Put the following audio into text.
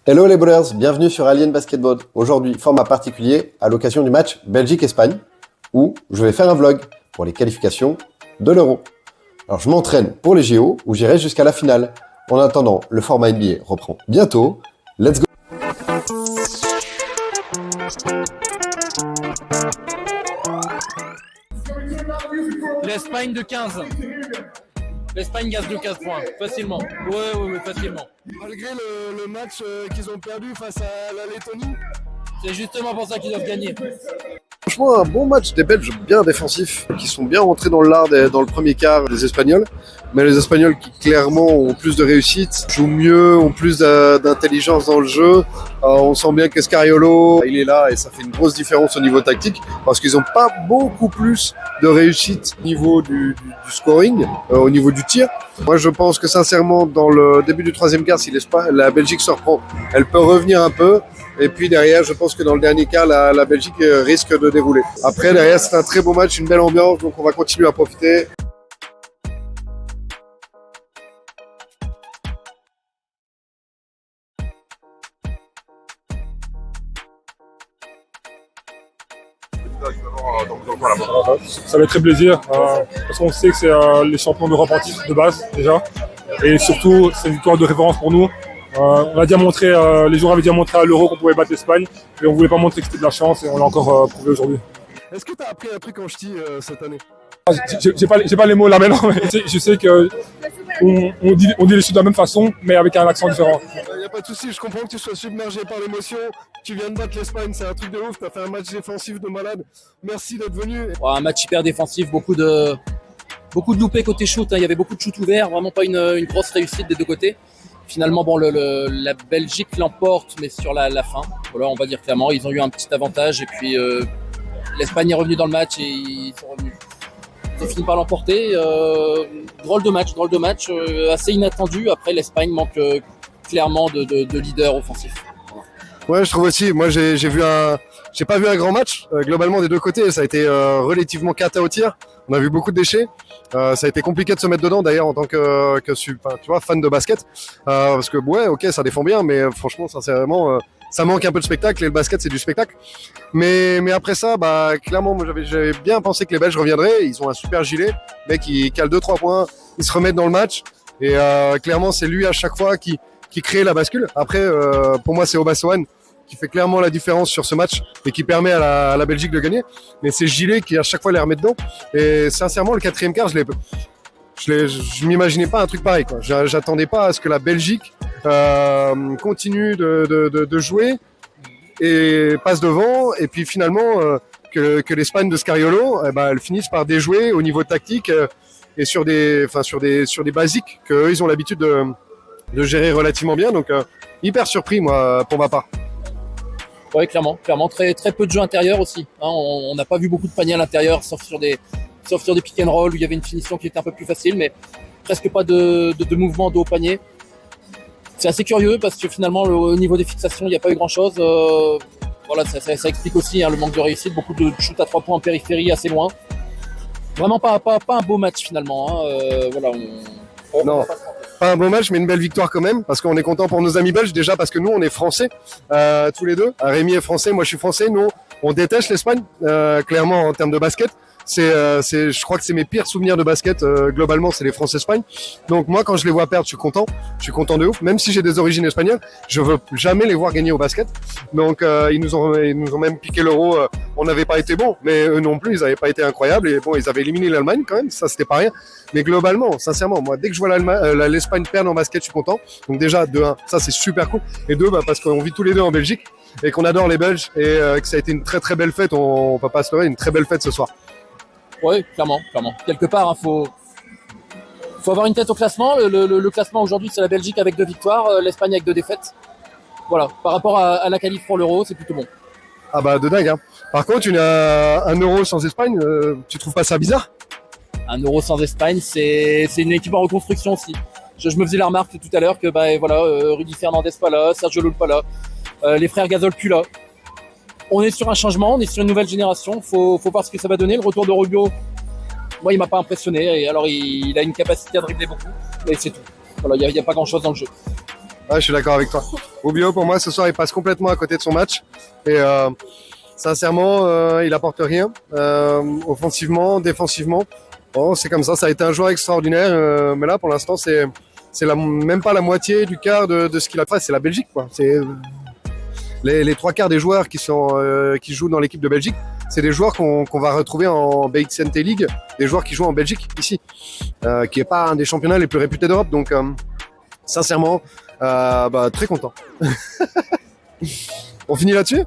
Hello les bowlers, bienvenue sur Alien Basketball. Aujourd'hui, format particulier à l'occasion du match Belgique-Espagne, où je vais faire un vlog pour les qualifications de l'Euro. Alors je m'entraîne pour les JO, où j'irai jusqu'à la finale. En attendant, le format NBA reprend bientôt. Let's go! L'Espagne de 15. L'Espagne gagne de 15 points, facilement. Ouais, facilement. Malgré le match qu'ils ont perdu face à la Lettonie. C'est justement pour ça qu'ils doivent gagner. Franchement, un bon match des Belges bien défensifs, qui sont bien rentrés dans le lard dans le premier quart des Espagnols. Mais les Espagnols qui clairement ont plus de réussite, jouent mieux, ont plus d'intelligence dans le jeu. On sent bien que Scariolo, il est là et ça fait une grosse différence au niveau tactique parce qu'ils n'ont pas beaucoup plus de réussite au niveau du scoring, au niveau du tir. Moi je pense que sincèrement dans le début du troisième quart, si la Belgique se reprend, elle peut revenir un peu. Et puis derrière, je pense que dans le dernier quart, la Belgique risque de dérouler. Après, derrière, c'est un très beau match, une belle ambiance, donc on va continuer à profiter. Ça va être très plaisir parce qu'on sait que c'est les champions d'Europe en titre de base déjà et surtout c'est une victoire de référence pour nous. On a déjà montré, les joueurs avaient déjà montré à l'Euro qu'on pouvait battre l'Espagne et on voulait pas montrer que c'était de la chance et on l'a encore prouvé aujourd'hui. Est-ce que tu as appris un truc en ch'ti cette année? J'ai pas les mots là maintenant, mais je sais que on dit les choses de la même façon mais avec un accent différent. Il n'y a pas de souci, je comprends que tu sois submergé par l'émotion. Tu viens de battre l'Espagne, c'est un truc de ouf, tu as fait un match défensif de malade. Merci d'être venu. Un match hyper défensif, beaucoup de loupés côté shoot, hein. Il y avait beaucoup de shoot ouverts, vraiment pas une grosse réussite des deux côtés. Finalement, bon, la Belgique l'emporte, mais sur la fin. Voilà, on va dire clairement, ils ont eu un petit avantage et puis l'Espagne est revenue dans le match et ils sont revenus. Ils ont fini par l'emporter. Drôle de match, assez inattendu. Après, l'Espagne manque clairement de leader offensif. Ouais, je trouve aussi. Moi, j'ai pas vu un grand match. Globalement, des deux côtés, ça a été relativement cata au tir. On a vu beaucoup de déchets. Ça a été compliqué de se mettre dedans, d'ailleurs, en tant que tu vois, fan de basket. Parce que, ouais, ok, ça défend bien, mais franchement, sincèrement, ça manque un peu de spectacle. Et le basket, c'est du spectacle. Mais après ça, bah, clairement, moi, j'avais bien pensé que les Belges reviendraient. Ils ont un super gilet. Le mec, il cale 2-3 points. Ils se remettent dans le match. Et clairement, c'est lui à chaque fois qui crée la bascule. Après, pour moi, c'est Obasohan qui fait clairement la différence sur ce match et qui permet à la Belgique de gagner. Mais c'est Gilet qui à chaque fois les remet dedans. Et sincèrement, le quatrième quart, je m'imaginais pas un truc pareil, quoi. J'attendais pas à ce que la Belgique continue de jouer et passe devant. Et puis finalement, que l'Espagne de Scariolo, elle finisse par déjouer au niveau tactique et sur des basiques qu'eux, ils ont l'habitude de gérer relativement bien. Donc, hyper surpris, moi, pour ma part. Ouais, clairement, très peu de jeux intérieurs aussi. Hein, on n'a pas vu beaucoup de paniers à l'intérieur, sauf sur des pick and roll où il y avait une finition qui était un peu plus facile, mais presque pas de mouvement de haut panier. C'est assez curieux parce que finalement, au niveau des fixations, il n'y a pas eu grand-chose. Voilà, ça explique aussi le manque de réussite, beaucoup de shoot à 3 points en périphérie, assez loin. Vraiment pas un beau match finalement. Hein. Voilà. Non. Pas un bon match, mais une belle victoire quand même, parce qu'on est content pour nos amis belges, déjà parce que nous, on est français, tous les deux. Rémi est français, moi je suis français. Nous, on déteste l'Espagne, clairement, en termes de basket. Je crois que c'est mes pires souvenirs de basket, globalement, c'est les France-Espagne. Donc moi, quand je les vois perdre, je suis content de ouf. Même si j'ai des origines espagnoles, je veux jamais les voir gagner au basket. Donc ils nous ont même piqué l'Euro. On n'avait pas été bons, mais eux non plus, ils n'avaient pas été incroyables. Et bon, ils avaient éliminé l'Allemagne quand même, ça c'était pas rien. Mais globalement, sincèrement, moi, dès que je vois l'Espagne perdre en basket, je suis content. Donc déjà, de 1, ça c'est super cool. Et 2, parce qu'on vit tous les deux en Belgique et qu'on adore les Belges et que ça a été une très très belle fête. On peut pas se leurrer, une très belle fête ce soir. Oui, clairement. Quelque part, faut avoir une tête au classement. Le classement aujourd'hui, c'est la Belgique avec 2 victoires, l'Espagne avec 2 défaites. Voilà, par rapport à la qualif pour l'Euro, c'est plutôt bon. Ah bah de dingue, hein. Par contre, une un Euro sans Espagne, tu trouves pas ça bizarre? Un Euro sans Espagne, c'est une équipe en reconstruction aussi. Je me faisais la remarque tout à l'heure que Rudy Fernandez pas là, Sergio Llull pas là, les frères Gasol plus là. On est sur un changement, on est sur une nouvelle génération. Faut voir ce que ça va donner. Le retour de Rubio, moi, il m'a pas impressionné. Et alors, il a une capacité à dribbler beaucoup, mais c'est tout. Voilà, il y a pas grand-chose dans le jeu. je suis d'accord avec toi. Rubio, pour moi, ce soir, il passe complètement à côté de son match. Et sincèrement, il apporte rien. Offensivement, défensivement. Bon, c'est comme ça a été un joueur extraordinaire. Mais là, pour l'instant, c'est même pas la moitié du quart de ce qu'il a fait. C'est la Belgique, quoi. C'est les trois quarts des joueurs qui jouent dans l'équipe de Belgique. C'est des joueurs qu'on va retrouver en BXNT League, des joueurs qui jouent en Belgique, ici, qui est pas un des championnats les plus réputés d'Europe. Donc, sincèrement, très content. On finit là-dessus ?